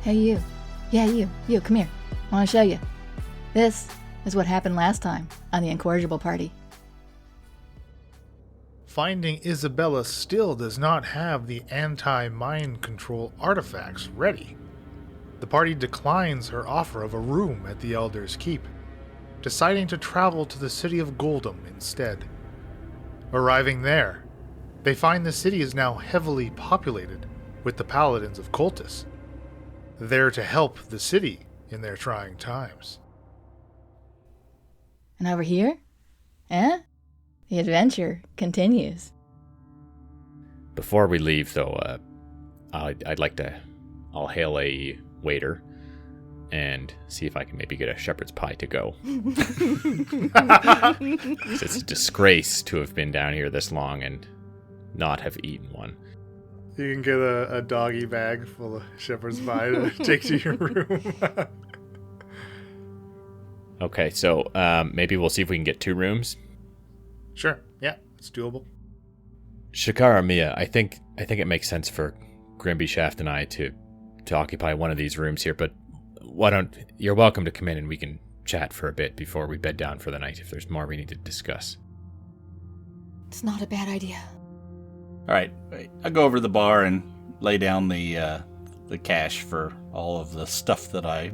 Hey, you. Yeah, you, come here. I want to show you. This is what happened last time on the Incorrigible party. Finding Isabella still does not have the anti-mind control artifacts ready. The party declines her offer of a room at the Elder's Keep, deciding to travel to the city of Goldham instead. Arriving there, they find the city is now heavily populated with the paladins of Koltice, there to help the city in their trying times. And over here? The adventure continues. Before we leave, though, I'll hail a waiter and see if I can maybe get a shepherd's pie to go. It's a disgrace to have been down here this long and not have eaten one. You can get a doggy bag full of shepherd's pie to take to your room. Okay, so maybe we'll see if we can get 2 rooms. Sure, yeah, it's doable. Shakara, Mia, I think it makes sense for Grimby Shaft and I to occupy one of these rooms here, but you're welcome to come in and we can chat for a bit before we bed down for the night if there's more we need to discuss. It's not a bad idea. All right, I go over to the bar and lay down the cash for all of the stuff that I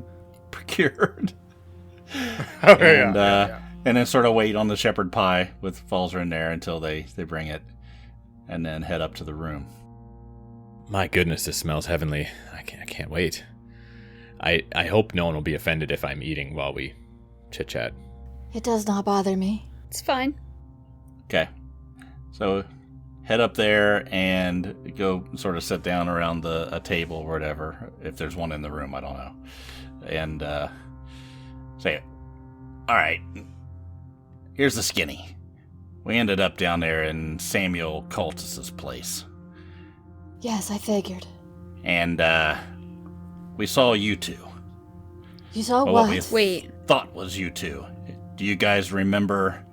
procured. And then sort of wait on the shepherd pie with Falzer in there until they bring it, and then head up to the room. My goodness, this smells heavenly. I can't wait. I hope no one will be offended if I'm eating while we chit-chat. It does not bother me. It's fine. Okay. So head up there and go sort of sit down around a table or whatever, if there's one in the room, I don't know. And say, all right, here's the skinny. We ended up down there in Samuel Koltice's place. Yes, I figured. And we saw you two. You saw Well, what? Wait. Thought was you two. Do you guys remember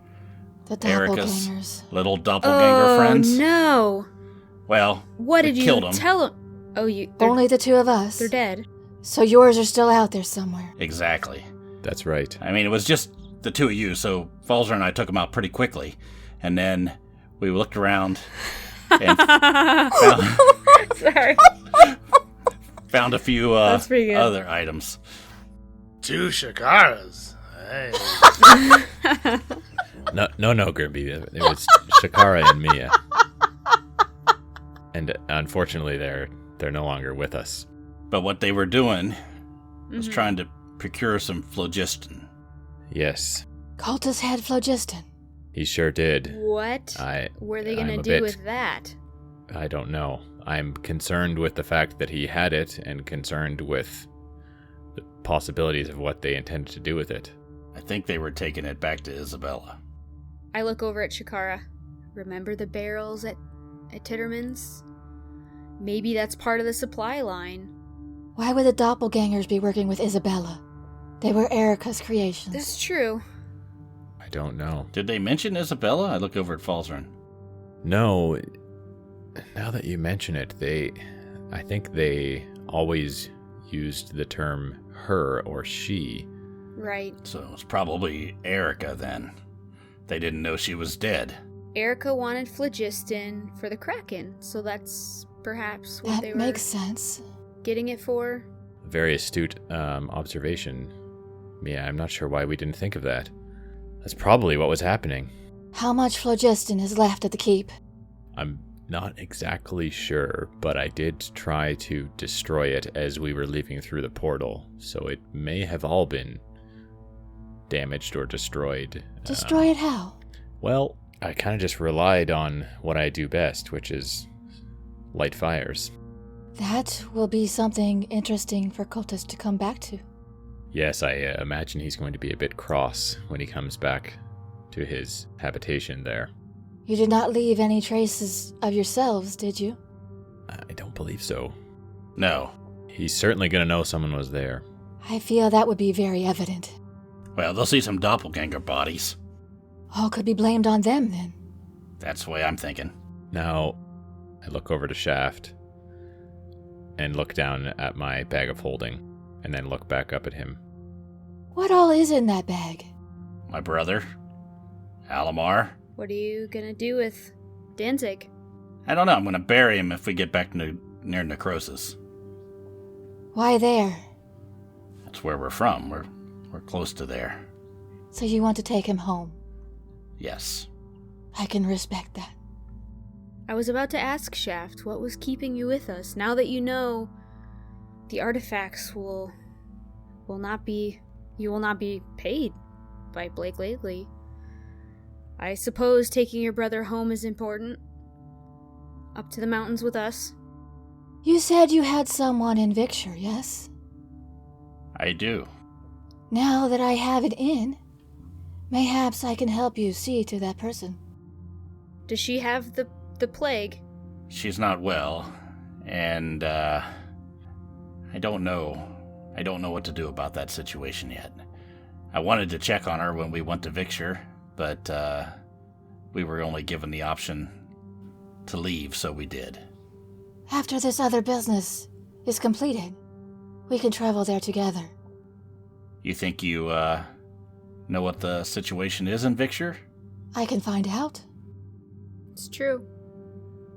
The Erica's doppelgangers. little doppelganger friends? Oh, no. Well, What we did killed you them. tell them? Oh, Only the 2 of us. They're dead. So yours are still out there somewhere. Exactly. That's right. I mean, it was just the 2 of you, so Falzer and I took them out pretty quickly. And then we looked around and Sorry. found a few That's pretty good. other items. 2 Shakaras. Hey. No, Grimby. It was Shakara and Mia. And unfortunately, they're no longer with us. But what they were doing was trying to procure some phlogiston. Yes, Koltice had phlogiston. he sure did. What were they going to do with that? I don't know. I'm concerned with the fact that he had it and concerned with the possibilities of what they intended to do with it. I think they were taking it back to Isabella. I look over at Shakara. Remember the barrels at Titterman's? Maybe that's part of the supply line. Why would the doppelgangers be working with Isabella? They were Erica's creations. That's true. I don't know. Did they mention Isabella? I look over at Falzern. No. Now that you mention it, I think they always used the term her or she. Right. So it was probably Erica then. They didn't know she was dead. Erica wanted phlogiston for the Kraken, so that's perhaps what they That were makes sense. getting it for. Very astute observation. Yeah, I'm not sure why we didn't think of that. That's probably what was happening. How much phlogiston is left at the keep? I'm not exactly sure, but I did try to destroy it as we were leaving through the portal, so it may have all been damaged or destroyed. Destroy it how? Well, I kind of just relied on what I do best, which is light fires. That will be something interesting for Koltice to come back to. Yes, I imagine he's going to be a bit cross when he comes back to his habitation there. You did not leave any traces of yourselves, did you? I don't believe so. No. He's certainly going to know someone was there. I feel that would be very evident. Well, they'll see some doppelganger bodies. All could be blamed on them, then. That's the way I'm thinking. Now, I look over to Shaft, and look down at my bag of holding, and then look back up at him. What all is in that bag? My brother, Alamar. What are you gonna do with Danzig? I don't know. I'm going to bury him if we get back near Necrosis. Why there? That's where we're from. We're close to there. So you want to take him home? Yes. I can respect that. I was about to ask Shaft, what was keeping you with us? Now that you know the artifacts will not be paid by Blake Lately. I suppose taking your brother home is important. Up to the mountains with us. You said you had someone in Victor, yes? I do. Now that I have it in, mayhaps I can help you see to that person. Does she have the plague? She's not well, and I don't know. I don't know what to do about that situation yet. I wanted to check on her when we went to Victor, but we were only given the option to leave, so we did. After this other business is completed, we can travel there together. You think you know what the situation is in Victor? I can find out. It's true.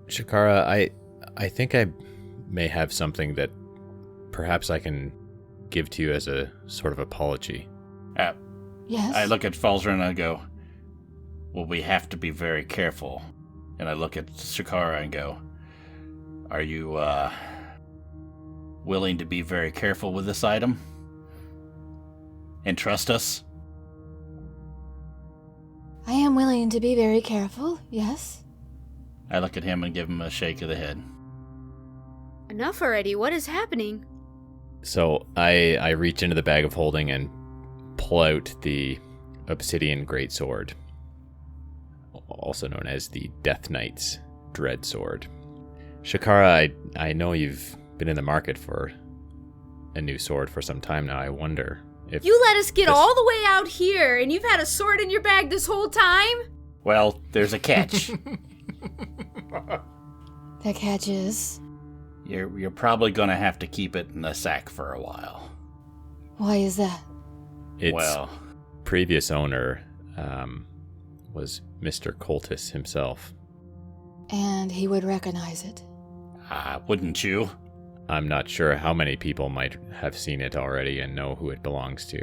Shakara, I think I may have something that perhaps I can give to you as a sort of apology. Yes? I look at Falzer and I go, well, we have to be very careful. And I look at Shakara and go, are you willing to be very careful with this item? And trust us? I am willing to be very careful, yes? I look at him and give him a shake of the head. Enough already. What is happening? So I reach into the bag of holding and pull out the obsidian greatsword, also known as the Death Knight's Dread Sword. Shakara, I know you've been in the market for a new sword for some time now. I wonder if You let us get all the way out here, and you've had a sword in your bag this whole time? Well, there's a catch. The catch is... You're probably gonna have to keep it in the sack for a while. Why is that? its Well, previous owner was Mr. Koltice himself. And he would recognize it. wouldn't you? I'm not sure how many people might have seen it already and know who it belongs to.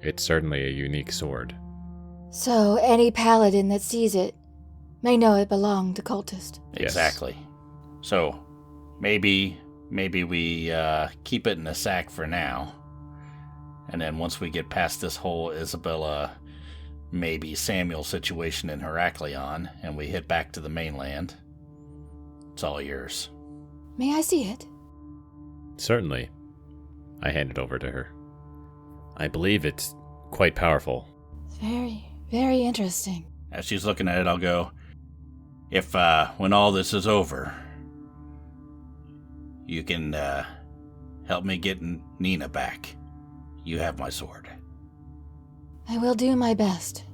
It's certainly a unique sword. So any paladin that sees it may know it belonged to cultist. Yes. Exactly. So, maybe we keep it in a sack for now. And then once we get past this whole Isabella, maybe Samuel situation in Heraklion, and we hit back to the mainland, it's all yours. May I see it? Certainly. I hand it over to her. I believe it's quite powerful. It's very, very interesting. As she's looking at it, I'll go, if when all this is over, you can help me get Nina back, you have my sword. I will do my best.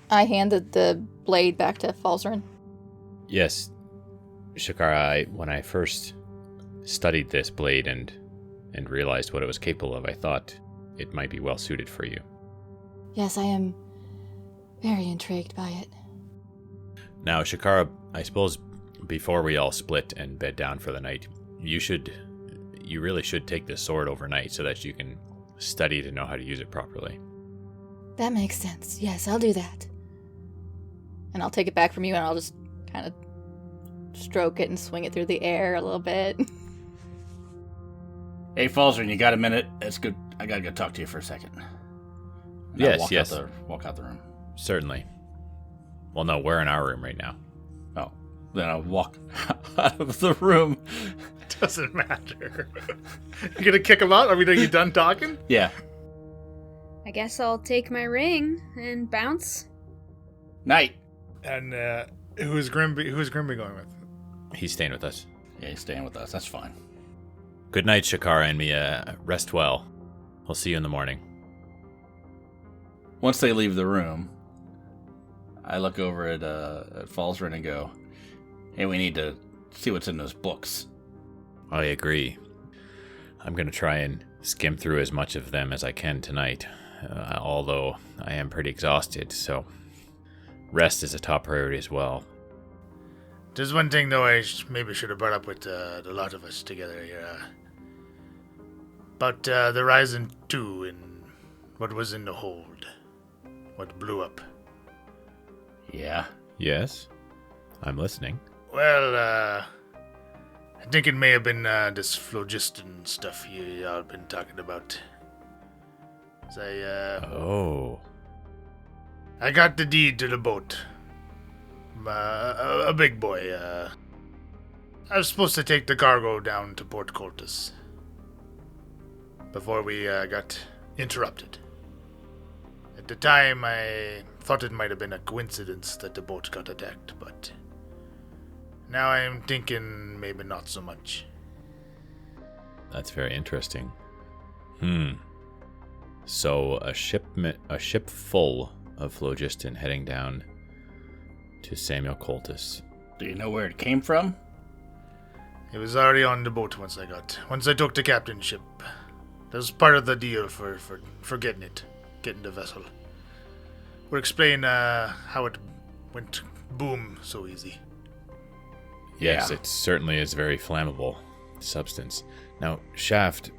I handed the blade back to Falzarin. Yes, Shakara, when I first studied this blade and realized what it was capable of, I thought it might be well suited for you. Yes, I am very intrigued by it. Now, Shakara, I suppose before we all split and bed down for the night, you really should take this sword overnight so that you can study to know how to use it properly. That makes sense. Yes, I'll do that. And I'll take it back from you and I'll just kind of stroke it and swing it through the air a little bit. Hey, Falzarin, you got a minute? That's good. I gotta go talk to you for a second. And Yes, I'll yes. Walk out the room. Certainly. Well, no, we're in our room right now. Oh, then I'll walk out of the room. Doesn't matter. You gonna kick him out? Are you done talking? Yeah. I guess I'll take my ring and bounce. Night. And who's Grimby going with? He's staying with us. Yeah, he's staying with us. That's fine. Good night, Shakara and Mia. Rest well. We'll see you in the morning. Once they leave the room, I look over at Falzarin and go, hey, we need to see what's in those books. I agree. I'm going to try and skim through as much of them as I can tonight, although I am pretty exhausted, so rest is a top priority as well. There's one thing, though, I maybe should have brought up with the lot of us together here. About the Ryzen 2 and what was in the hold. What blew up. Yeah. Yes? I'm listening. Well, I think it may have been this phlogiston stuff y'all been talking about. I got the deed to the boat. A big boy. I was supposed to take the cargo down to Port Koltice before we got interrupted. At the time, I thought it might have been a coincidence that the boat got attacked, but now I'm thinking maybe not so much. That's very interesting. So a ship full of phlogiston heading down to Samuel Koltice. Do you know where it came from? It was already on the boat once I took the captainship. That was part of the deal for getting the vessel. Would explain how it went boom so easy. Yes, Yeah. it certainly is a very flammable substance. Now, Shaft,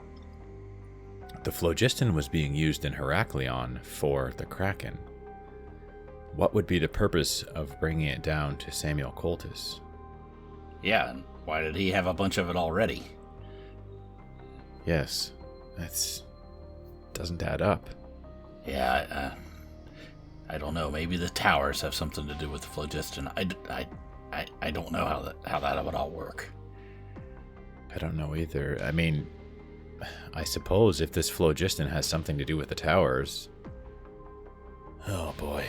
the phlogiston was being used in Heraklion for the Kraken. What would be the purpose of bringing it down to Samuel Koltice? Yeah, and why did he have a bunch of it already? Yes, doesn't add up. Yeah, I don't know. Maybe the towers have something to do with the phlogiston. I don't know how that would all work. I don't know either. I mean, I suppose if this phlogiston has something to do with the towers... Oh boy.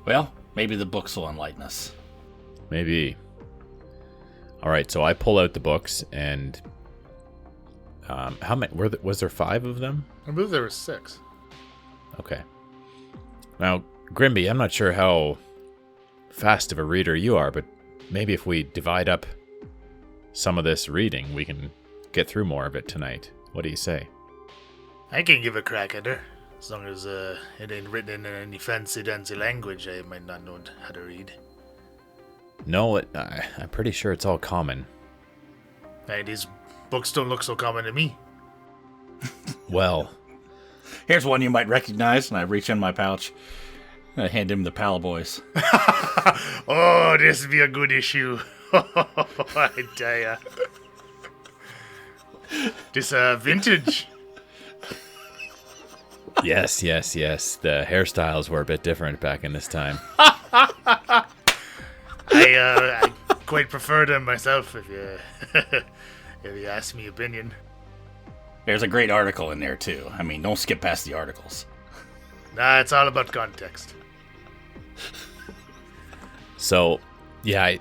Well, maybe the books will enlighten us. Maybe. Alright, so I pull out the books and... how many... was there 5 of them? I believe there were 6. Okay. Now, Grimby, I'm not sure how fast of a reader you are, but maybe if we divide up some of this reading, we can get through more of it tonight. What do you say? I can give a crack at her. As long as it ain't written in any fancy-dancy language I might not know how to read. No, I'm pretty sure it's all common. Hey, these books don't look so common to me. Well... Here's one you might recognize, and I reach in my pouch. I hand him the Pal Boys. Oh, this would be a good issue. I tell ya. This vintage. Yes. The hairstyles were a bit different back in this time. I quite prefer them myself, if you ask me opinion. There's a great article in there, too. I mean, don't skip past the articles. Nah, it's all about context. So, yeah,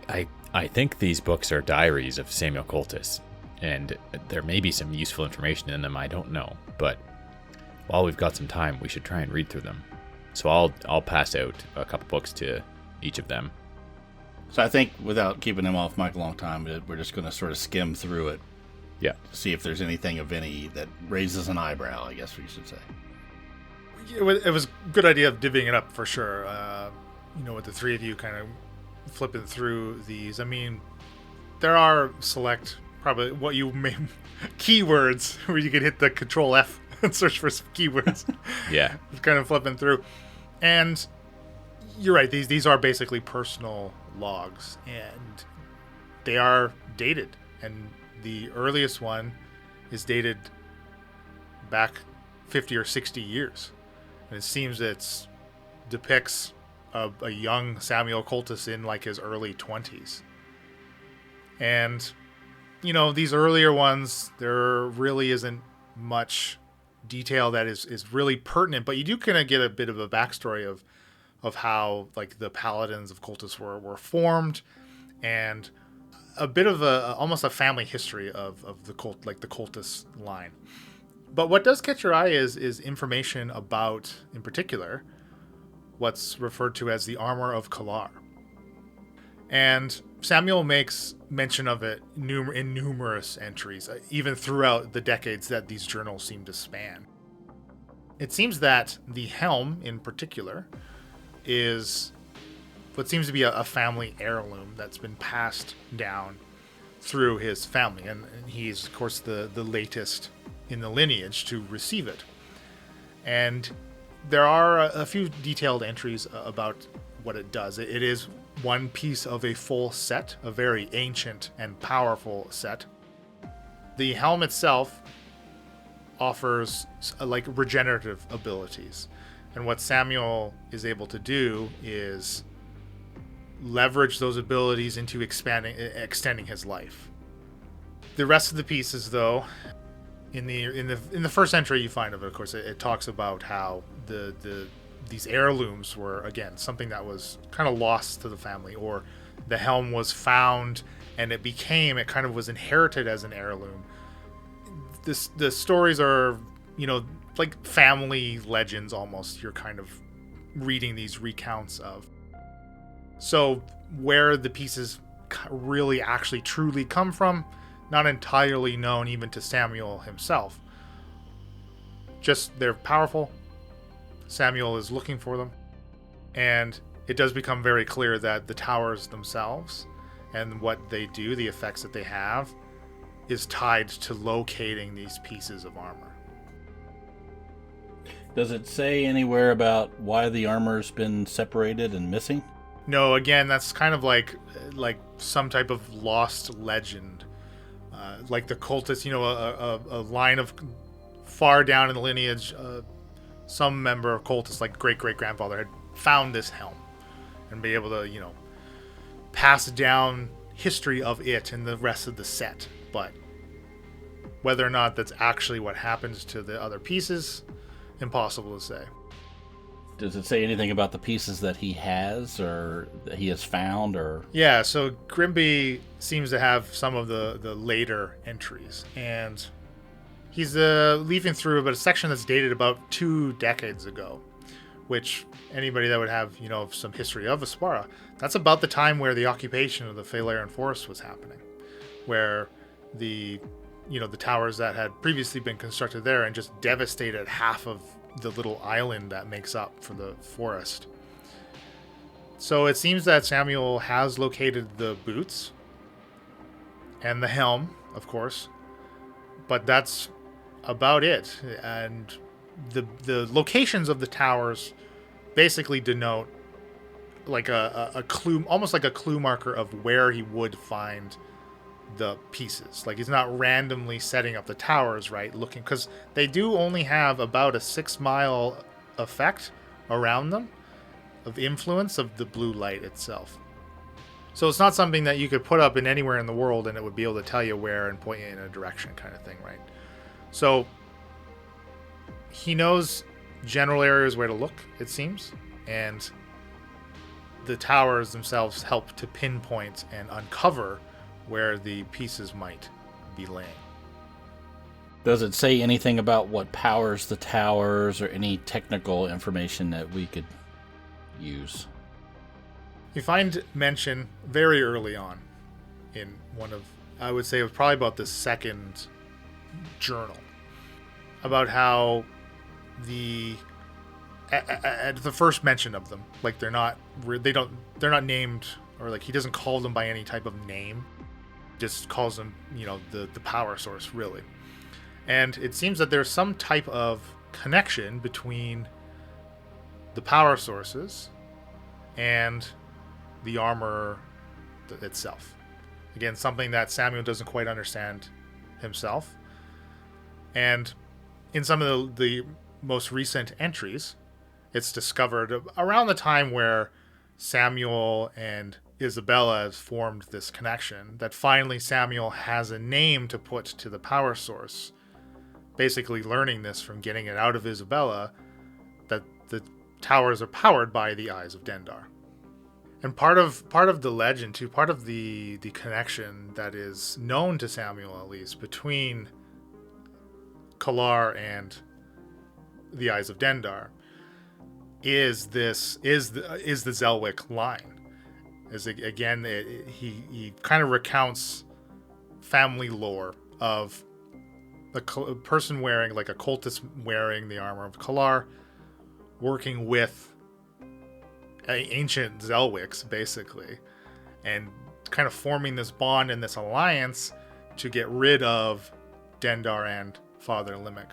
I think these books are diaries of Samuel Koltice, and there may be some useful information in them, I don't know, but while we've got some time, we should try and read through them. So I'll pass out a couple books to each of them. So I think, without keeping him off mic a long time, we're just going to sort of skim through it. Yeah. See if there's anything of any that raises an eyebrow, I guess we should say. It was a good idea of divvying it up for sure. With the three of you kind of flipping through these. I mean, there are select, probably what you may, keywords where you can hit the Control F and search for some keywords. Yeah. Kind of flipping through. And you're right, these are basically personal logs, and they are dated. And the earliest one is dated back 50 or 60 years. And it seems it depicts a young Samuel Koltice in like his early 20s. And, these earlier ones, there really isn't much detail that is really pertinent, but you do kind of get a bit of a backstory of how like the paladins of Koltice were formed, and a bit of almost a family history of the cult, like the Koltice line. But what does catch your eye is information about, in particular, what's referred to as the armor of Kalar. And Samuel makes mention of it in numerous entries, even throughout the decades that these journals seem to span. It seems that the helm, in particular, is what seems to be a family heirloom that's been passed down through his family. And he's, of course, the latest in the lineage to receive it. And there are a few detailed entries about what it does. It is one piece of a full set, a very ancient and powerful set. The helm itself offers like regenerative abilities. And what Samuel is able to do is leverage those abilities into extending his life. The rest of the pieces, though, in the first entry you find of it, of course, it talks about how these heirlooms were, again, something that was kind of lost to the family, or the helm was found and it kind of was inherited as an heirloom. The stories are, like family legends almost. You're kind of reading these recounts of. So where the pieces really actually truly come from, not entirely known even to Samuel himself. Just they're powerful. Samuel is looking for them. And it does become very clear that the towers themselves and what they do, the effects that they have, is tied to locating these pieces of armor. Does it say anywhere about why the armor's been separated and missing? No, again, that's kind of like some type of lost legend. Like the Koltice, a line of far down in the lineage, some member of Koltice, like great-great-grandfather, had found this helm and be able to, pass down history of it and the rest of the set. But whether or not that's actually what happens to the other pieces, impossible to say. Does it say anything about the pieces that he has or that he has found? Or Yeah, so Grimby seems to have some of the later entries, and he's leafing through about a section that's dated about 2 decades ago, which anybody that would have, some history of Aspara, that's about the time where the occupation of the Phalarian Forest was happening, where the towers that had previously been constructed there and just devastated half of the little island that makes up for the forest. So it seems that Samuel has located the boots and the helm, of course, but that's about it. And the locations of the towers basically denote like a clue, almost like a clue marker of where he would find the pieces. Like he's not randomly setting up the towers, right? Looking, because they do only have about a 6-mile effect around them of influence of the blue light itself. So it's not something that you could put up in anywhere in the world and it would be able to tell you where and point you in a direction kind of thing, right? So he knows general areas where to look, it seems, and the towers themselves help to pinpoint and uncover where the pieces might be laying. Does it say anything about what powers the towers or any technical information that we could use? You find mention very early on in one of, I would say it was probably about the second journal, about how at the first mention of them, like they're not named, or like he doesn't call them by any type of name, just calls them, the power source, really. And it seems that there's some type of connection between the power sources and the armor itself. Again, something that Samuel doesn't quite understand himself. And in some of the most recent entries, it's discovered around the time where Samuel and Isabella has formed this connection, that finally Samuel has a name to put to the power source, basically learning this from getting it out of Isabella, that the towers are powered by the Eyes of Dendar. And part of the legend too, part of the connection that is known to Samuel, at least, between Kalar and the Eyes of Dendar is the Zelwick line. He kind of recounts family lore of a person wearing, like a cultist wearing the armor of Kalar, working with ancient Zelwicks, basically, and kind of forming this bond and this alliance to get rid of Dendar and Father Limerick.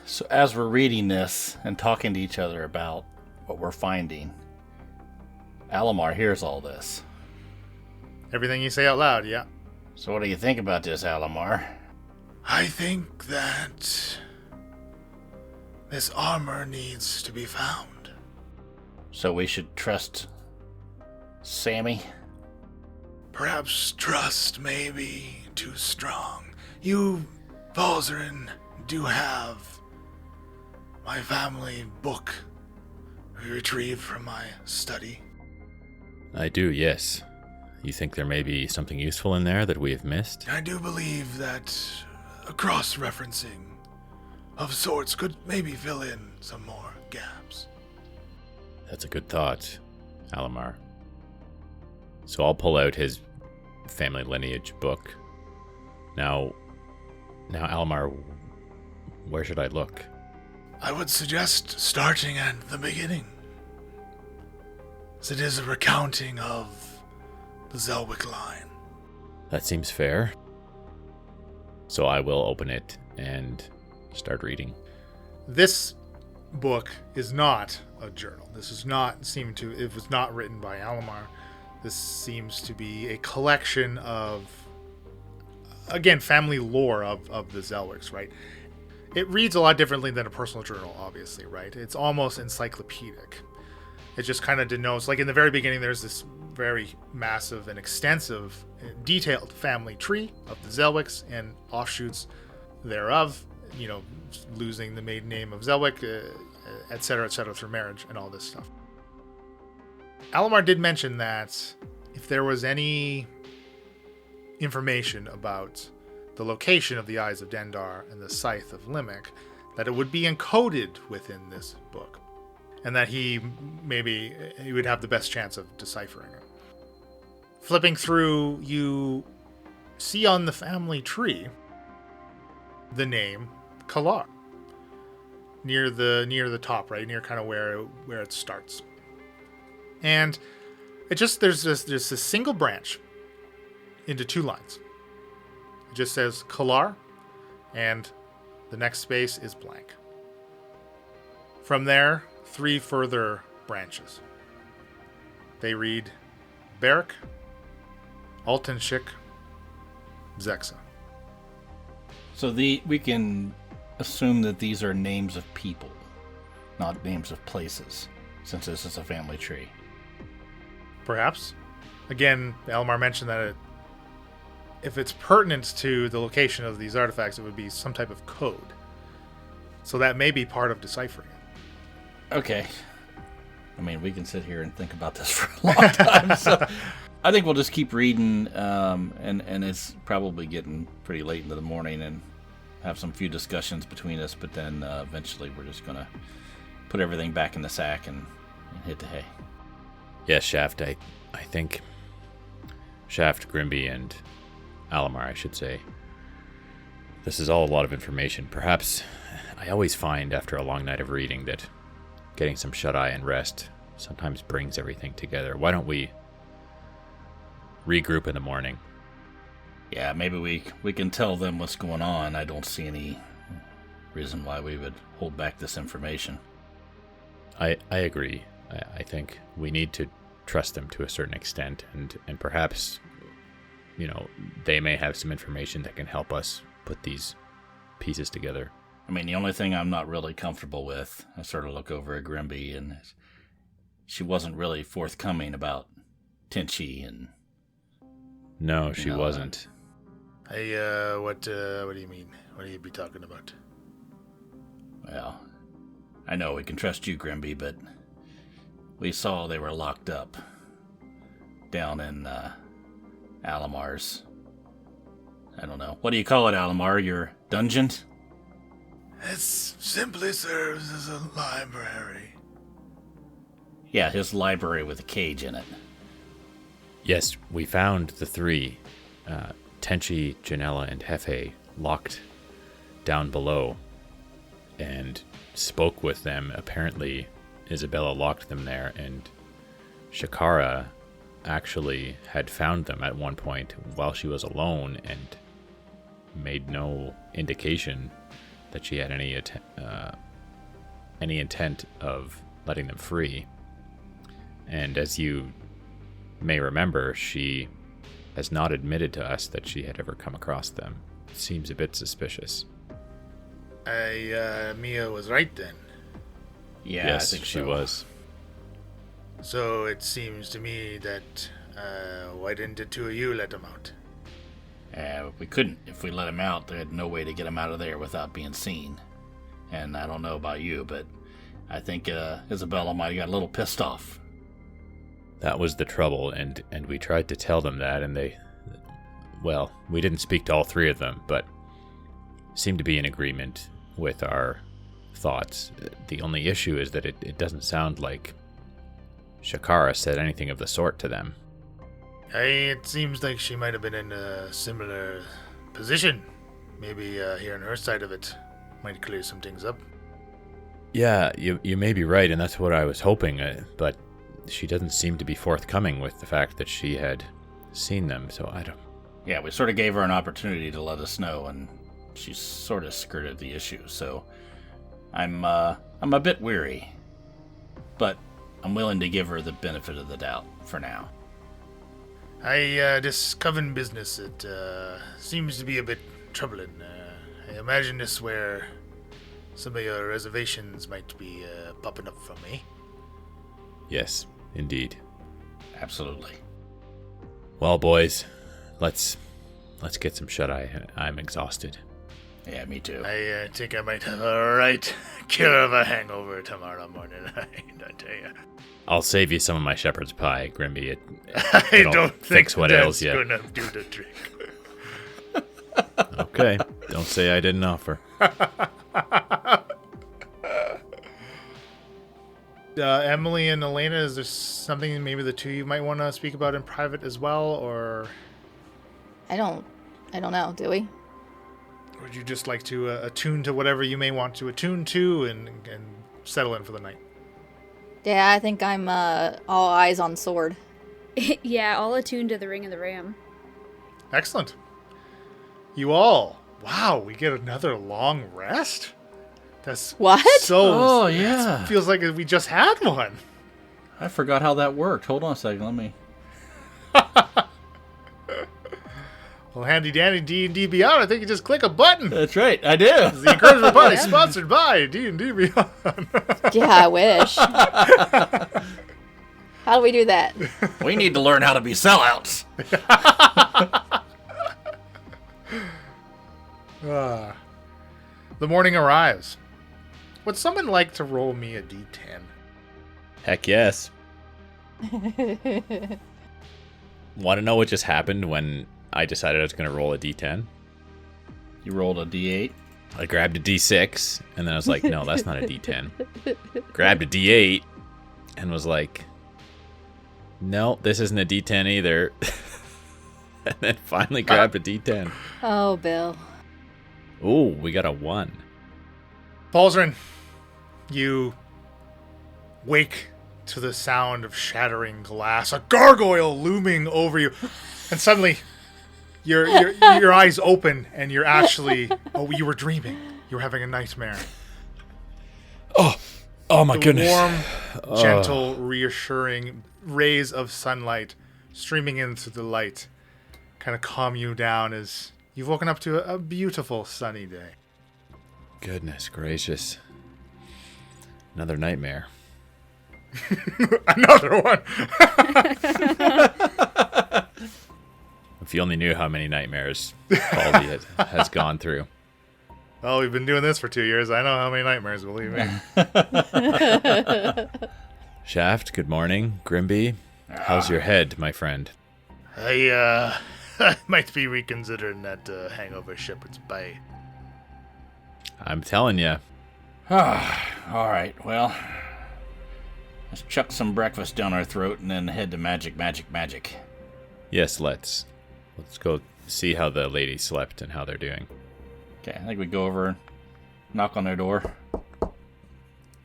So as we're reading this and talking to each other about what we're finding, Alamar hears all this. Everything you say out loud, yeah. So what do you think about this, Alamar? I think that this armor needs to be found. So we should trust Sammy? Perhaps trust may be too strong. You, Valzarin, do have my family book retrieved from my study. I do, yes. You think there may be something useful in there that we have missed? I do believe that a cross-referencing of sorts could maybe fill in some more gaps. That's a good thought, Alamar. So I'll pull out his family lineage book. Now, Alamar, where should I look? I would suggest starting at the beginning, as it is a recounting of the Zelwick line. That seems fair. So I will open it and start reading. This Book is not a journal. It was not written by Alamar. This seems to be a collection of, again, family lore of the Zelwicks, right? It reads a lot differently than a personal journal, obviously, right? It's almost encyclopedic. It just kind of denotes, like in the very beginning, there's this very massive and extensive, detailed family tree of the Zelwicks and offshoots thereof, you know, losing the maiden name of Zelwick, et cetera, through marriage and all this stuff. Alamar did mention that if there was any information about the location of the Eyes of Dendar and the Scythe of Limerick, that it would be encoded within this book, and that he would have the best chance of deciphering it. Flipping through, you see on the family tree the name Kalar near the top, right near kind of where it starts, and there's just a single branch into two lines. It just says Kalar, and the next space is blank. From there, 3 further branches. They read Barrack, Altenshik, Zexa. So we can assume that these are names of people, not names of places, since this is a family tree. Perhaps. Again, Elmar mentioned that if it's pertinent to the location of these artifacts, it would be some type of code. So that may be part of deciphering it. Okay. I mean, we can sit here and think about this for a long time, so I think we'll just keep reading, and it's probably getting pretty late into the morning, and have some few discussions between us, but then eventually we're just going to put everything back in the sack and hit the hay. Yes, Shaft, I think Shaft, Grimby, and Alamar, I should say. This is all a lot of information. Perhaps I always find after a long night of reading that getting some shut-eye and rest sometimes brings everything together. Why don't we regroup in the morning? Yeah, maybe we can tell them what's going on. I don't see any reason why we would hold back this information. I agree. I think we need to trust them to a certain extent, and perhaps, you know, they may have some information that can help us put these pieces together. I mean, the only thing I'm not really comfortable with, I sort of look over at Grimby, and she wasn't really forthcoming about Tenchi, and... No, she wasn't. Hey, what do you mean? What do you be talking about? Well, I know we can trust you, Grimby, but we saw they were locked up down in Alamar's, I don't know. What do you call it, Alamar? Your dungeon? It simply serves as a library. Yeah, his library with a cage in it. Yes, we found the three, Tenchi, Janella, and Hefe, locked down below and spoke with them. Apparently, Isabella locked them there, and Shakara actually had found them at one point while she was alone and made no indication that she had any intent of letting them free. And as you may remember, she has not admitted to us that she had ever come across them. It seems a bit suspicious. Mia was right then. Yeah, Yes, I think she so. was. So it seems to me that, why didn't the two of you let them out? We couldn't. If we let him out, there had no way to get him out of there without being seen. And I don't know about you, but I think Isabella might have got a little pissed off. That was the trouble, and we tried to tell them that, and they... Well, we didn't speak to all three of them, but seemed to be in agreement with our thoughts. The only issue is that it doesn't sound like Shakara said anything of the sort to them. It seems like she might have been in a similar position. Maybe hearing her side of it might clear some things up. Yeah, you may be right, and that's what I was hoping, but she doesn't seem to be forthcoming with the fact that she had seen them, so I don't... Yeah, we sort of gave her an opportunity to let us know, and she sort of skirted the issue, so I'm a bit weary. But I'm willing to give her the benefit of the doubt for now. This coven business, it seems to be a bit troubling. I imagine this where some of your reservations might be popping up from me. Yes, indeed. Absolutely. Well, boys, let's get some shut-eye. I'm exhausted. Yeah, me too. I think I might have a right killer of a hangover tomorrow morning, I tell you. I'll save you some of my shepherd's pie, Grimby. I It'll don't think fix what ails that's you. gonna do the trick. Okay, don't say I didn't offer. Emily and Elena, is there something maybe the two of you might want to speak about in private as well, or I don't know, do we? would you just like to attune to whatever you may want to attune to and settle in for the night? Yeah, I think I'm all eyes on sword. Yeah, all attuned to the Ring of the Ram. Excellent. You all, wow, we get another long rest? That's What? so... Oh, yeah. Feels like we just had one. I forgot how that worked. Hold on a second, let me... Well, handy dandy D&D Beyond, I think you just click a button. That's right, I do. The Incorrigible Party, sponsored by D&D Beyond. Yeah, I wish. How do we do that? We need to learn how to be sellouts. The morning arrives. Would someone like to roll me a d10? Heck yes. Want to know what just happened when I decided I was going to roll a d10? You rolled a d8? I grabbed a d6, and then I was like, no, that's not a d10. Grabbed a d8, and was like, no, this isn't a d10 either. And then finally grabbed a d10. Oh, Bill. Ooh, we got a 1. Paulsrin, you wake to the sound of shattering glass, a gargoyle looming over you, and suddenly your eyes open and you're actually, you were dreaming. You were having a nightmare. Oh my goodness. Warm, gentle, reassuring rays of sunlight streaming in through the light kind of calm you down as you've woken up to a beautiful sunny day. Goodness gracious. Another nightmare. Another one. If you only knew how many nightmares Baldy has gone through. Well, we've been doing this for 2 years. I know how many nightmares, believe me. Shaft, good morning. Grimby, how's your head, my friend? I might be reconsidering that hangover shepherd's pie. I'm telling you. All right, well, let's chuck some breakfast down our throat and then head to magic. Yes, let's go see how the lady slept and how they're doing. Okay, I think we go over and knock on their door.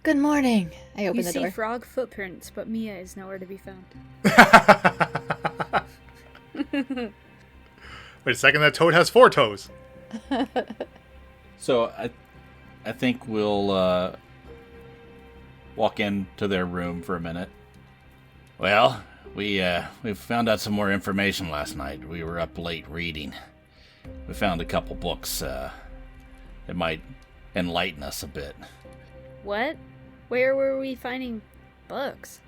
Good morning. I open You the see door. frog footprints, but Mia is nowhere to be found. Wait a second, that toad has 4 toes. So I think we'll walk into their room for a minute. Well, we found out some more information last night. We were up late reading. We found a couple books that might enlighten us a bit. What? Where were we finding books?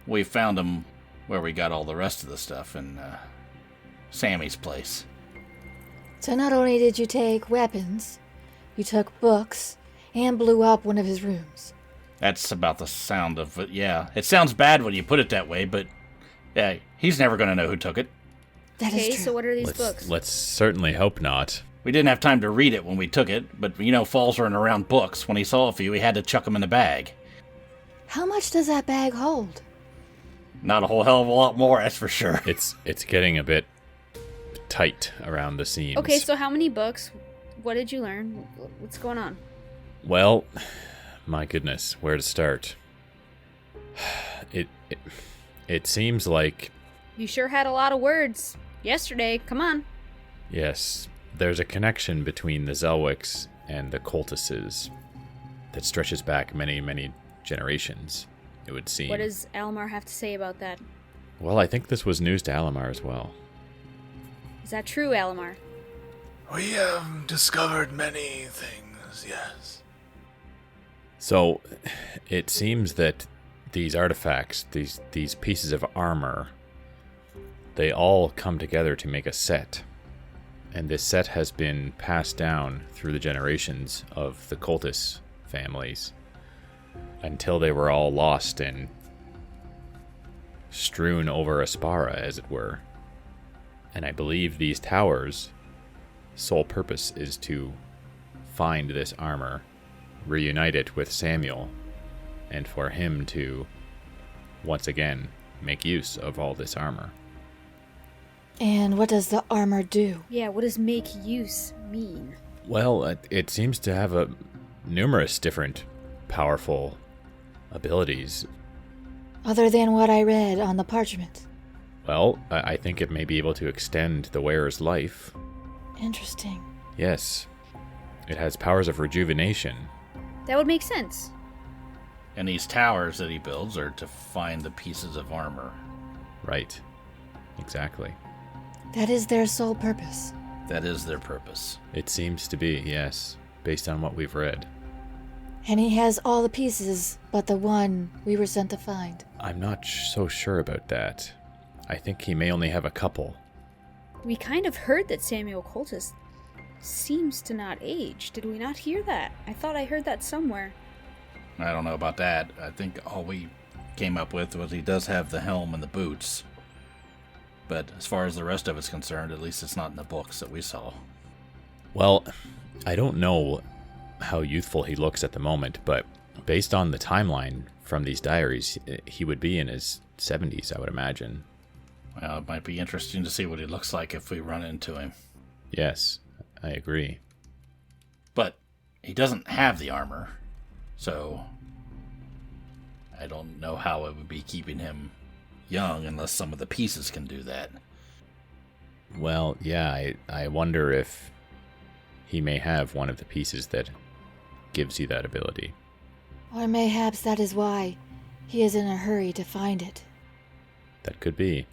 We found them where we got all the rest of the stuff in Sammy's place. So not only did you take weapons, you took books and blew up one of his rooms. That's about the sound of it, yeah. It sounds bad when you put it that way, but yeah, he's never going to know who took it. That is Okay, true. so what are these books? Let's certainly hope not. We didn't have time to read it when we took it, but Falls weren't around books. When he saw a few, he had to chuck them in a bag. How much does that bag hold? Not a whole hell of a lot more, that's for sure. It's getting a bit tight around the seams. Okay, so how many books? What did you learn? What's going on? Well, my goodness, where to start? It seems like, You sure had a lot of words yesterday. Come on. yes, there's a connection between the Zelwicks and the Koltices that stretches back many, many generations, it would seem. What does Almar have to say about that? Well, I think this was news to Alamar as well. Is that true, Almar? We have discovered many things, yes. So, it seems that these artifacts, these pieces of armor, they all come together to make a set. And this set has been passed down through the generations of the Koltice families until they were all lost and strewn over Aspara, as it were. And I believe these towers' sole purpose is to find this armor, reunite it with Samuel, and for him to, once again, make use of all this armor. And what does the armor do? Yeah, what does make use mean? Well, it seems to have numerous different powerful abilities. Other than what I read on the parchment. Well, I think it may be able to extend the wearer's life. Interesting. Yes. It has powers of rejuvenation. That would make sense. And these towers that he builds are to find the pieces of armor. Right. Exactly. That is their sole purpose. That is their purpose. It seems to be, yes, based on what we've read. And he has all the pieces but the one we were sent to find. I'm not so sure about that. I think he may only have a couple. We kind of heard that Samuel Koltice seems to not age. Did we not hear that? I thought I heard that somewhere. I don't know about that. I think all we came up with was he does have the helm and the boots. But as far as the rest of it's concerned, at least it's not in the books that we saw. Well, I don't know how youthful he looks at the moment, but based on the timeline from these diaries, he would be in his 70s, I would imagine. Well, it might be interesting to see what he looks like if we run into him. Yes, I agree. But he doesn't have the armor, so I don't know how it would be keeping him young unless some of the pieces can do that. Well, yeah, I wonder if he may have one of the pieces that gives you that ability. Or mayhaps that is why he is in a hurry to find it. That could be.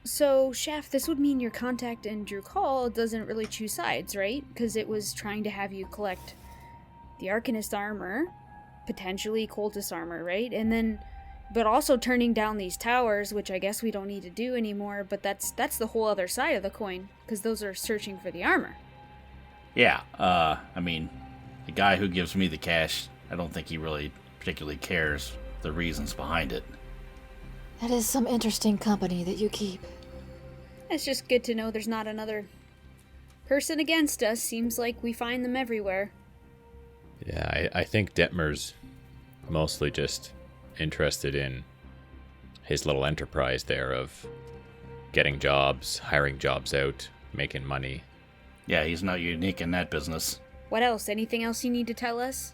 So, Shaft, this would mean your contact in Drew Call doesn't really choose sides, right? Because it was trying to have you collect the Arcanist armor, potentially Koltice armor, right? And then, but also turning down these towers, which I guess we don't need to do anymore, but that's the whole other side of the coin, because those are searching for the armor. Yeah, I mean, the guy who gives me the cash, I don't think he really particularly cares the reasons behind it. That is some interesting company that you keep. It's just good to know there's not another person against us. Seems like we find them everywhere. Yeah, I think Detmer's mostly just interested in his little enterprise there of getting jobs, hiring jobs out, making money. Yeah, he's not unique in that business. What else? Anything else you need to tell us?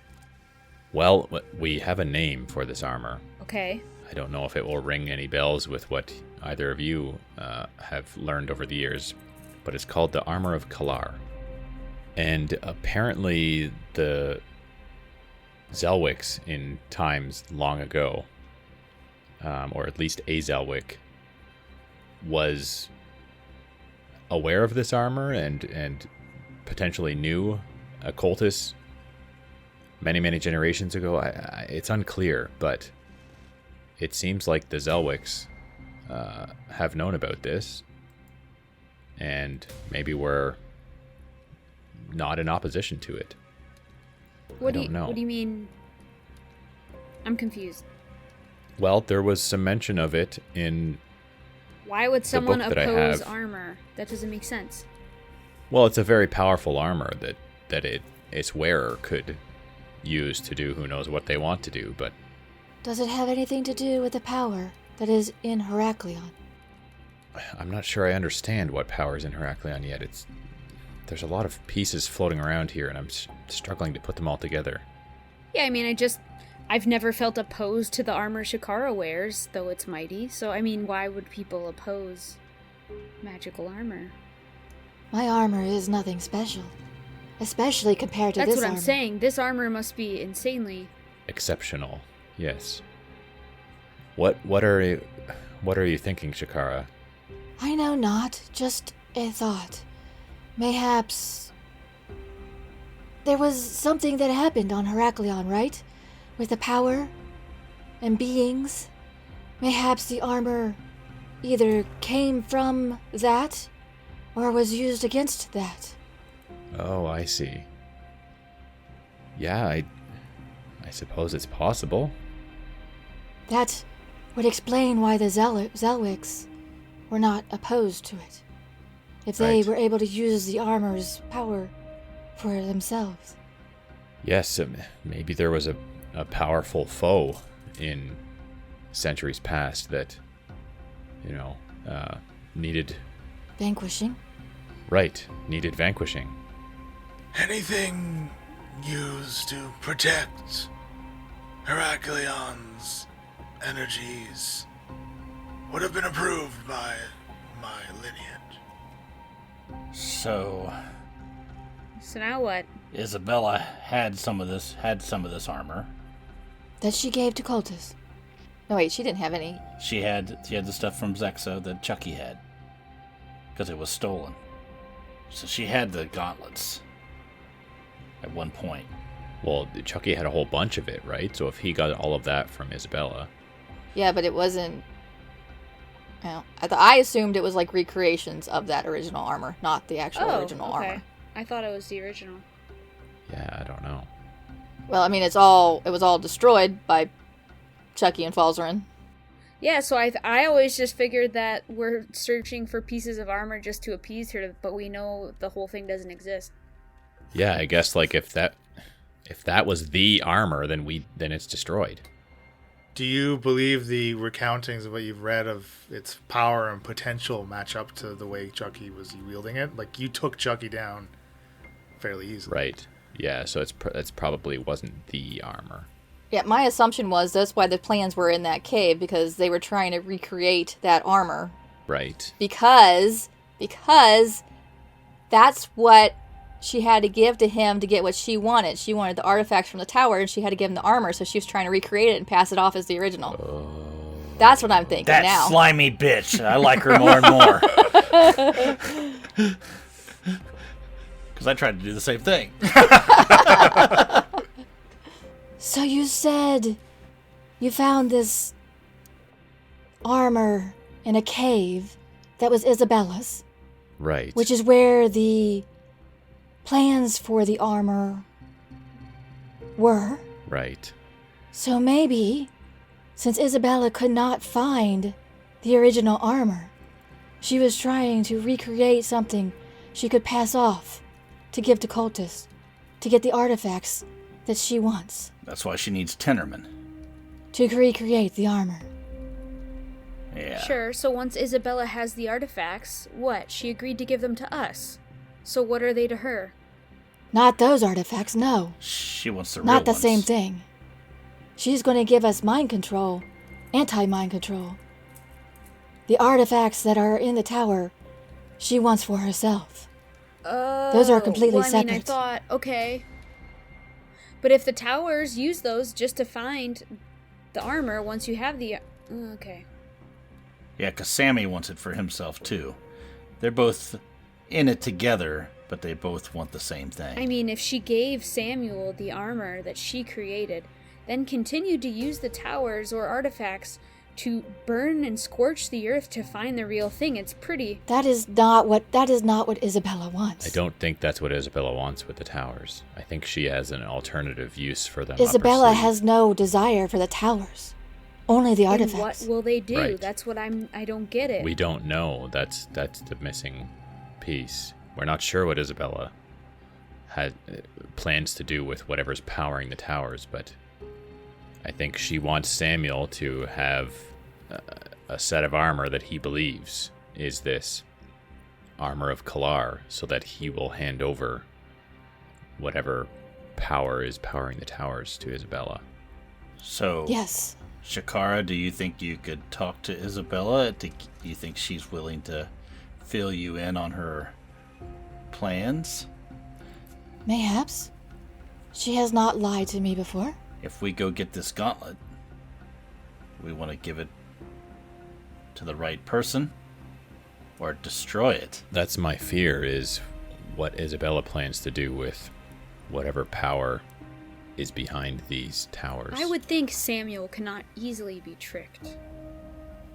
Well, we have a name for this armor. Okay. I don't know if it will ring any bells with what either of you have learned over the years, but it's called the Armor of Kalar. And apparently the Zelwicks in times long ago, or at least a Zelwick, was aware of this armor and potentially knew a Koltice many generations ago. It's unclear, but it seems like the Zelwicks have known about this, and maybe we're not in opposition to it. I don't know. What do you mean? I'm confused. Well, there was some mention of it in... Why would someone book that I oppose have. armor? That doesn't make sense. Well, it's a very powerful armor that its wearer could use to do who knows what they want to do, but... Does it have anything to do with the power that is in Heraklion? I'm not sure I understand what power is in Heraklion yet. There's a lot of pieces floating around here, and I'm struggling to put them all together. Yeah, I mean, I've never felt opposed to the armor Shikara wears, though it's mighty. So, I mean, why would people oppose magical armor? My armor is nothing special, especially compared to That's this what armor. I'm saying. This armor must be insanely... Exceptional, yes. What are you thinking, Shikara? I know not, just a thought. Mayhaps... There was something that happened on Heraklion, right? With the power and beings. Mayhaps the armor either came from that or was used against that. Oh, I see. Yeah, I suppose it's possible. That would explain why the Zelwicks were not opposed to it. If they Right. were able to use the armor's power for themselves. Yes, maybe there was a powerful foe in centuries past that, needed Vanquishing. needed vanquishing. Anything used to protect Heraklion's energies would have been approved by my lineage. So So now what? Isabella had some of this armor. That she gave to Koltice. No, wait, she didn't have any. She had the stuff from Zexa that Chucky had, because it was stolen. So she had the gauntlets at one point. Well, Chucky had a whole bunch of it, right? So if he got all of that from Isabella... Yeah, but it wasn't... Well, I assumed it was like recreations of that original armor, not the actual original armor. I thought it was the original. Yeah, I don't know. Well, I mean, it was all destroyed by Chucky and Falzarin. Yeah, so I always just figured that we're searching for pieces of armor just to appease her, but we know the whole thing doesn't exist. Yeah, I guess like if that was the armor, then it's destroyed. Do you believe the recountings of what you've read of its power and potential match up to the way Chucky was wielding it? Like, you took Chucky down fairly easily. Right. Yeah, so it's probably wasn't the armor. Yeah, my assumption was that's why the plans were in that cave, because they were trying to recreate that armor. Right. Because that's what she had to give to him to get what she wanted. She wanted the artifacts from the tower, and she had to give him the armor, so she was trying to recreate it and pass it off as the original. That's what I'm thinking That now. slimy bitch. I like her more and more. Because I tried to do the same thing. So you said you found this armor in a cave that was Isabella's, Right. which is where the plans for the armor were. Right. So maybe, since Isabella could not find the original armor, she was trying to recreate something she could pass off to give to Koltice, to get the artifacts that she wants, That's why she needs Tennerman. to recreate the armor. Yeah. Sure, so once Isabella has the artifacts, what? She agreed to give them to us. So what are they to her? Not those artifacts, no. She wants the real Not the ones. same thing. She's going to give us mind control, anti-mind control. The artifacts that are in the tower, she wants for herself. Oh. Those are completely well, I mean, I separate. thought, okay. But if the towers use those just to find the armor once you have the... Okay. Yeah, because Sammy wants it for himself, too. They're both in it together, but they both want the same thing. I mean, if she gave Samuel the armor that she created, then continued to use the towers or artifacts to burn and scorch the earth to find the real thing, it's pretty... That is not what Isabella wants. I don't think that's what Isabella wants with the towers. I think she has an alternative use for them. Isabella has no desire for the towers. Only the And artifacts. what will they do? Right. That's what I don't get it. We don't know. That's the missing piece. We're not sure what Isabella plans to do with whatever's powering the towers, but I think she wants Samuel to have a set of armor that he believes is this armor of Kalar, so that he will hand over whatever power is powering the towers to Isabella. So, Yes. Shakara, do you think you could talk to Isabella? Do you think she's willing to fill you in on her plans? Mayhaps. She has not lied to me before. If we go get this gauntlet, we want to give it to the right person or destroy it. That's my fear, is what Isabella plans to do with whatever power is behind these towers. I would think Samuel cannot easily be tricked.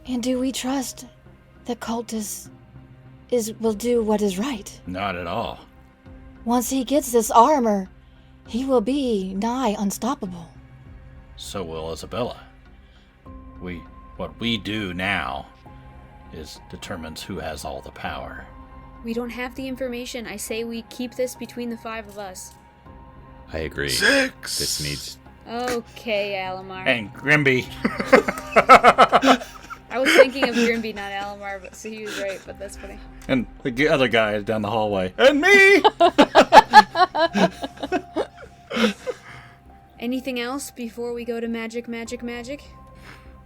And do we trust that Koltice will do what is right? Not at all. Once he gets this armor, he will be nigh unstoppable. So will Isabella. What we do now determines who has all the power. We don't have the information. I say we keep this between the five of us. I agree. 6. This needs... Okay, Alamar. And Grimby. I was thinking of Grimby, not Alamar, but so he was right, but that's funny. And the other guy down the hallway. And me! Anything else before we go to magic?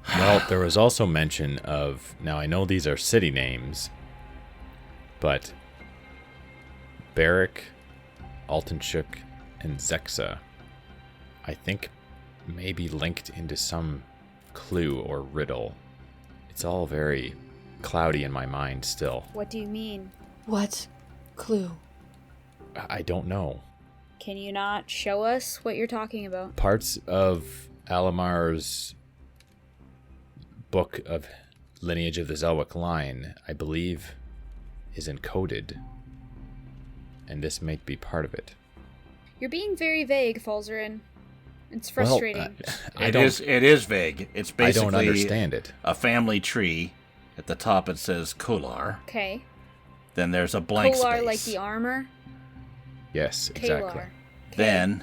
Well, there was also mention of... Now, I know these are city names, but Barrack, Altenshuk, and Zexa, I think, may be linked into some clue or riddle. It's all very cloudy in my mind still. What do you mean? What clue? I don't know. Can you not show us what you're talking about? Parts of Alamar's book of lineage of the Zelwick line, I believe, is encoded, and this may be part of it. You're being very vague, Falzarin. It's frustrating. I don't. It is vague. It's I basically don't understand it. a family tree. At the top it says Kolar. Okay. Then there's a blank Kolar, space. like the armor? Yes, exactly. Kalar. Okay.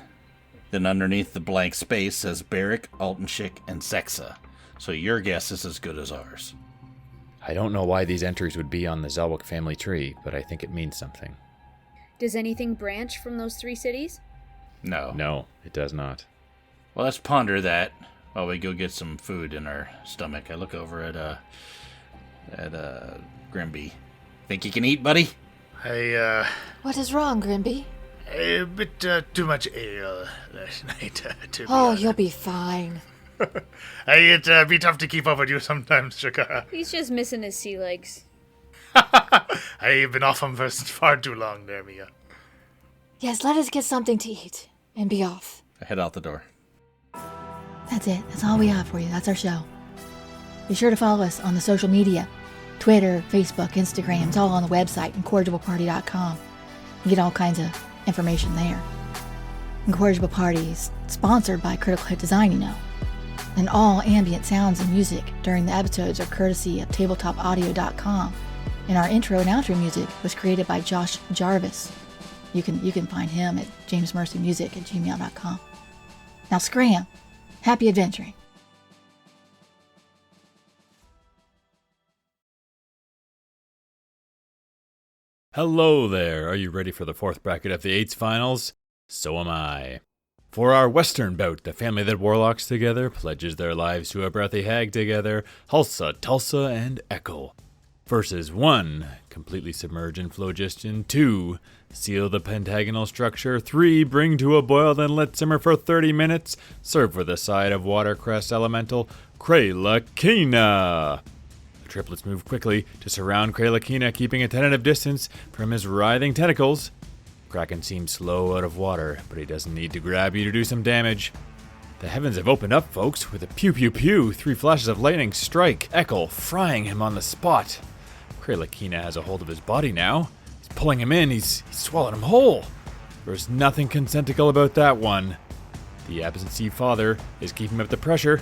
Then underneath the blank space says Barrack, Altenshik, and Zexa. So your guess is as good as ours. I don't know why these entries would be on the Zelwick family tree, but I think it means something. Does anything branch from those three cities? No. No, it does not. Well, let's ponder that while we go get some food in our stomach. I look over at Grimby. Think you can eat, buddy? What is wrong, Grimby? A bit too much ale last night, to be Oh, honest. you'll be fine. It'd be tough to keep up with you sometimes, Shakara. He's just missing his sea legs. I've been off them for far too long there, Mia. Yes, let us get something to eat and be off. I head out the door. That's it. That's all we have for you. That's our show. Be sure to follow us on the social media. Twitter, Facebook, Instagram. It's all on the website, incorrigibleparty.com. You get all kinds of information there. Incorrigible Party is sponsored by Critical Hit Design, you know. And all ambient sounds and music during the episodes are courtesy of tabletopaudio.com. And our intro and outro music was created by Josh Jarvis. You can find him at jamesmercymusic@gmail.com. Now scram. Happy adventuring. Hello there. Are you ready for the fourth bracket of the Eights finals? So am I. For our western bout, the family that warlocks together pledges their lives to a breathy hag together, Hulsa, Tulsa, and Echo. Versus 1, completely submerge in phlogiston. 2, seal the pentagonal structure. 3, bring to a boil, then let simmer for 30 minutes. Serve with a side of watercress elemental, Kralakina. The triplets move quickly to surround Kralakina, keeping a tentative distance from his writhing tentacles. Kraken seems slow out of water, but he doesn't need to grab you to do some damage. The heavens have opened up, folks, with a pew-pew-pew. 3 flashes of lightning strike Echo, frying him on the spot. Kralakina has a hold of his body now. He's pulling him in. He's swallowed him whole. There's nothing consentical about that one. The absentee father is keeping up the pressure,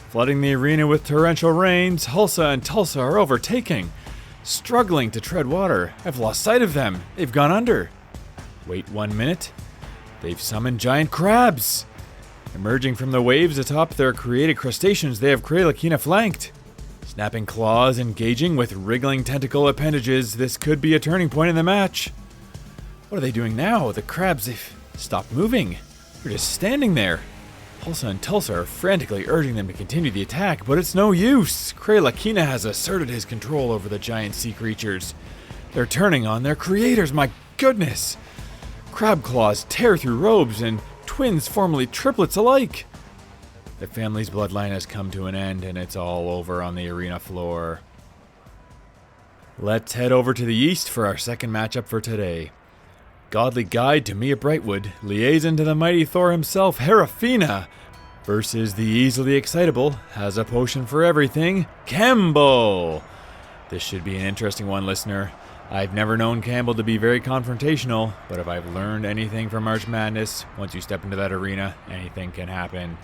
flooding the arena with torrential rains. Hulsa and Tulsa are overtaking, struggling to tread water. I've lost sight of them. They've gone under. Wait 1 minute. They've summoned giant crabs. Emerging from the waves atop their created crustaceans, they have Kralakina flanked. Snapping claws, engaging with wriggling tentacle appendages, this could be a turning point in the match. What are they doing now? The crabs, they've stopped moving. They're just standing there. Hulsa and Tulsa are frantically urging them to continue the attack, but it's no use. Kralakina has asserted his control over the giant sea creatures. They're turning on their creators, my goodness. Crab claws tear through robes, and twins, formerly triplets alike. The family's bloodline has come to an end, and it's all over on the arena floor. Let's head over to the east for our second matchup for today. Godly guide to Mia Brightwood, liaison to the mighty Thor himself, Herafina, versus the easily excitable, has a potion for everything, Campbell. This should be an interesting one, listener. I've never known Campbell to be very confrontational, but if I've learned anything from March Madness, once you step into that arena, anything can happen.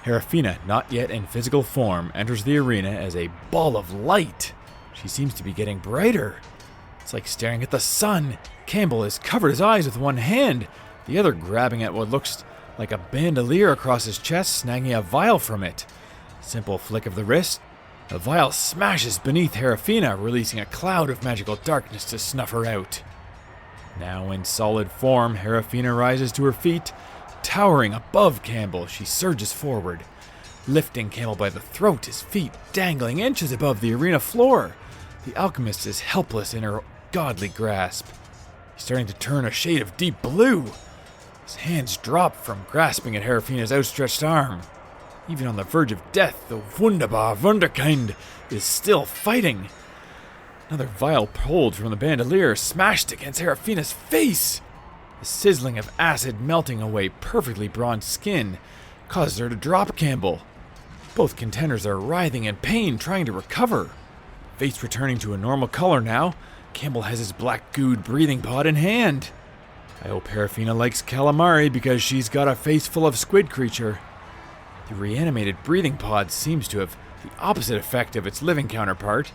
Herafina, not yet in physical form, enters the arena as a ball of light. She seems to be getting brighter. It's like staring at the sun. Campbell has covered his eyes with one hand, the other grabbing at what looks like a bandolier across his chest, snagging a vial from it. Simple flick of the wrist. The vial smashes beneath Herafina, releasing a cloud of magical darkness to snuff her out. Now in solid form, Herafina rises to her feet. Towering above Campbell, she surges forward, lifting Campbell by the throat, his feet dangling inches above the arena floor. The alchemist is helpless in her godly grasp. He's starting to turn a shade of deep blue. His hands drop from grasping at Herafina's outstretched arm. Even on the verge of death, the wunderbar Wunderkind is still fighting. Another vial pulled from the bandolier smashed against Herafina's face. The sizzling of acid melting away perfectly bronzed skin causes her to drop Campbell. Both contenders are writhing in pain, trying to recover. Face returning to a normal color now, Campbell has his black gooed breathing pod in hand. I hope Herafina likes calamari because she's got a face full of squid creature. The reanimated breathing pod seems to have the opposite effect of its living counterpart.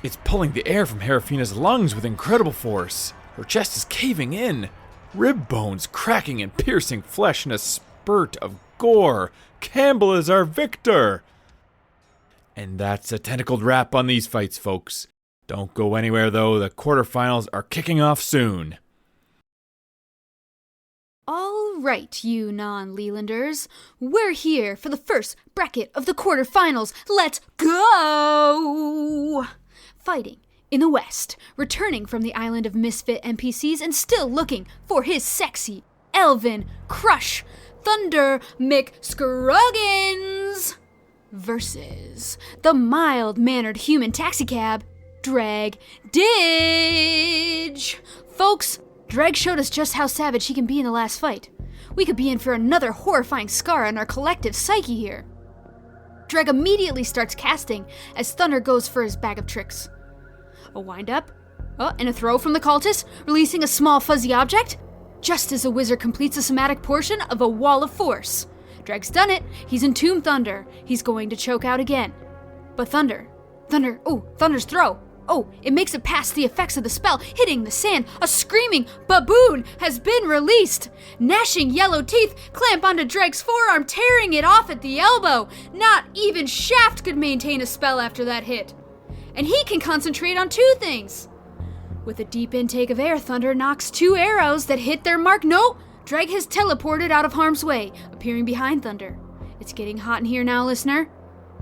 It's pulling the air from Herafina's lungs with incredible force. Her chest is caving in. Rib bones cracking and piercing flesh in a spurt of gore. Campbell is our victor! And that's a tentacled wrap on these fights, folks. Don't go anywhere, though. The quarterfinals are kicking off soon. All right, you non-Lelanders. We're here for the first bracket of the quarterfinals. Let's go! Fighting in the West, returning from the island of misfit NPCs and still looking for his sexy elven crush, Thunder McScruggins, versus the mild-mannered human taxicab, Drag Didge. Folks, Drag showed us just how savage he can be in the last fight. We could be in for another horrifying scar on our collective psyche here. Drag immediately starts casting as Thunder goes for his bag of tricks. A wind-up, and a throw from the Koltice, releasing a small fuzzy object, just as the wizard completes a somatic portion of a wall of force. Drag's done it. He's entombed Thunder. He's going to choke out again. But Thunder's throw. Oh, it makes it past the effects of the spell, hitting the sand. A screaming baboon has been released. Gnashing yellow teeth clamp onto Drag's forearm, tearing it off at the elbow. Not even Shaft could maintain a spell after that hit. And he can concentrate on two things: With a deep intake of air, Thunder knocks 2 arrows that hit their mark. No! Dreg has teleported out of harm's way, appearing behind Thunder. It's getting hot in here now, listener.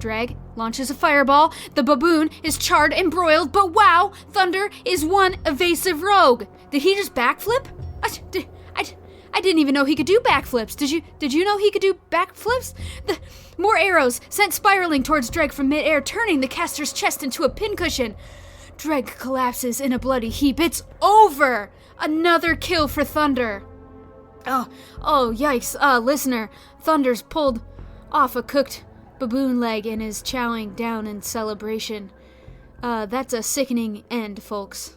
Dreg launches a fireball. The baboon is charred and broiled, but wow! Thunder is one evasive rogue. Did he just backflip? I didn't even know he could do backflips. Did you know he could do backflips? More arrows sent spiraling towards Dreg from midair, turning the caster's chest into a pincushion. Dreg collapses in a bloody heap. It's over! Another kill for Thunder. Oh, yikes. Listener, Thunder's pulled off a cooked baboon leg and is chowing down in celebration. That's a sickening end, folks.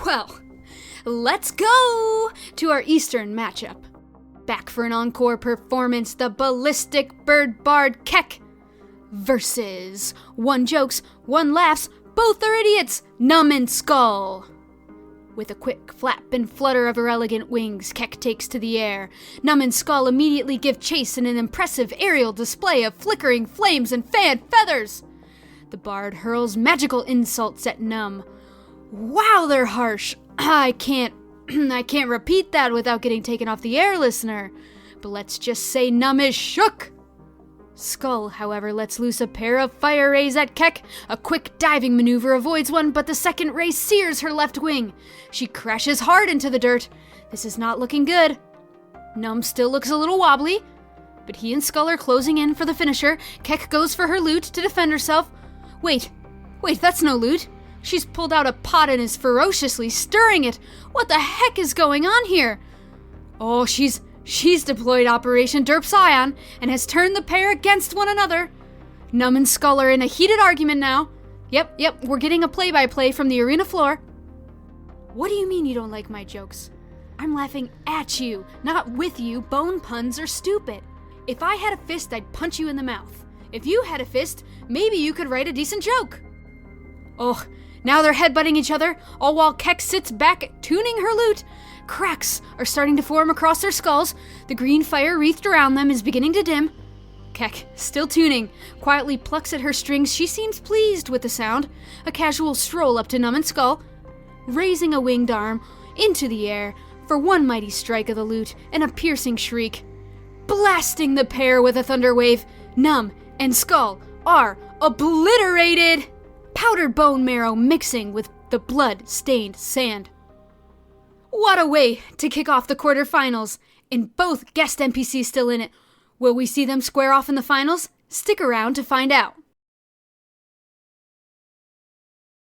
Well, let's go to our Eastern matchup. Back for an encore performance, the ballistic bird bard Keck versus one jokes, one laughs, both are idiots, Numbskull. With a quick flap and flutter of her elegant wings, Keck takes to the air. Numbskull immediately give chase in an impressive aerial display of flickering flames and fan feathers. The bard hurls magical insults at Num. Wow, they're harsh. I can't repeat that without getting taken off the air, listener. But let's just say Num is shook. Skull, however, lets loose a pair of fire rays at Keck. A quick diving maneuver avoids one, but the second ray sears her left wing. She crashes hard into the dirt. This is not looking good. Num still looks a little wobbly, but he and Skull are closing in for the finisher. Keck goes for her loot to defend herself. Wait, that's no loot. She's pulled out a pot and is ferociously stirring it. What the heck is going on here? Oh, she's deployed Operation Derp Scion and has turned the pair against one another. Num and Skull are in a heated argument now. Yep, we're getting a play-by-play from the arena floor. What do you mean you don't like my jokes? I'm laughing at you, not with you. Bone puns are stupid. If I had a fist, I'd punch you in the mouth. If you had a fist, maybe you could write a decent joke. Oh, now they're headbutting each other, all while Keck sits back tuning her lute. Cracks are starting to form across their skulls. The green fire wreathed around them is beginning to dim. Keck, still tuning, quietly plucks at her strings. She seems pleased with the sound. A casual stroll up to Numbskull, raising a winged arm into the air for one mighty strike of the lute and a piercing shriek. Blasting the pair with a thunder wave, Num and Skull are obliterated. Powdered bone marrow mixing with the blood-stained sand. What a way to kick off the quarterfinals, and both guest NPCs still in it. Will we see them square off in the finals? Stick around to find out.